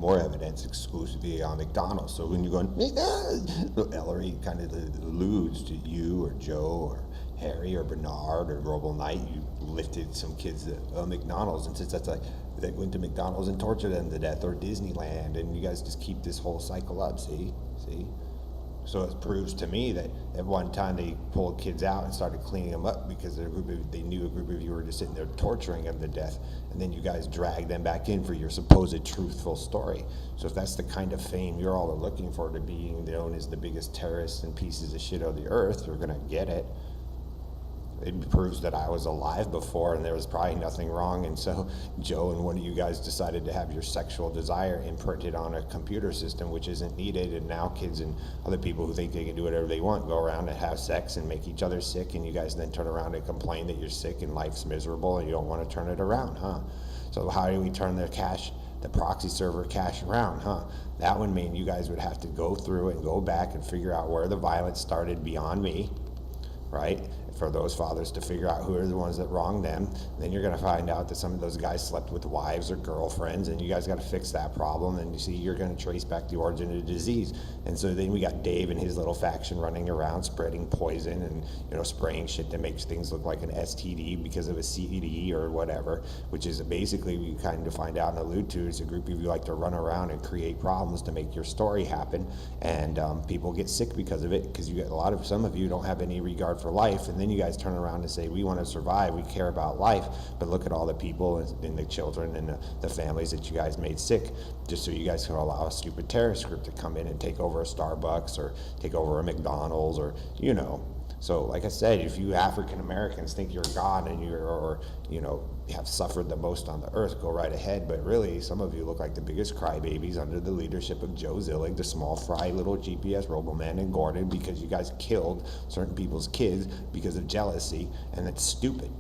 more evidence exclusively on McDonald's. So when you're going, Ellery kind of alludes to you or Joe or Harry or Bernard or Roble Knight, you lifted some kids at McDonald's, and since that's like, they went to McDonald's and tortured them to death, or Disneyland, and you guys just keep this whole cycle up, see? So it proves to me that at one time they pulled kids out and started cleaning them up because they knew a group of you were just sitting there torturing them to death, and then you guys dragged them back in for your supposed truthful story. So if that's the kind of fame you're all are looking for, to being known as the biggest terrorists and pieces of shit of the earth, you're gonna get it. It proves that I was alive before and there was probably nothing wrong, and so Joe and one of you guys decided to have your sexual desire imprinted on a computer system which isn't needed, and now kids and other people who think they can do whatever they want go around and have sex and make each other sick, and you guys then turn around and complain that you're sick and life's miserable and you don't want to turn it around, huh? So how do we turn the proxy server cache around, huh? That would mean you guys would have to go through and go back and figure out where the violence started beyond me, right? For those fathers to figure out who are the ones that wronged them. Then you're gonna find out that some of those guys slept with wives or girlfriends, and you guys gotta fix that problem, and you see, you're gonna trace back the origin of the disease. And so then we got Dave and his little faction running around spreading poison and, you know, spraying shit that makes things look like an STD because of a CDE or whatever, which is basically, we kind of find out and allude to, is a group of you like to run around and create problems to make your story happen, and people get sick because of it, because you get some of you don't have any regard for life, and then you guys turn around and say, we want to survive, we care about life, but look at all the people and the children and the families that you guys made sick, just so you guys can allow a stupid terrorist group to come in and take over a Starbucks or take over a McDonald's, or, you know. So like I said, if you African Americans think you're God and or you know, have suffered the most on the earth, go right ahead. But really, some of you look like the biggest crybabies under the leadership of Joe Zillig, the small fry little GPS Roboman, and Gordon, because you guys killed certain people's kids because of jealousy, and that's stupid.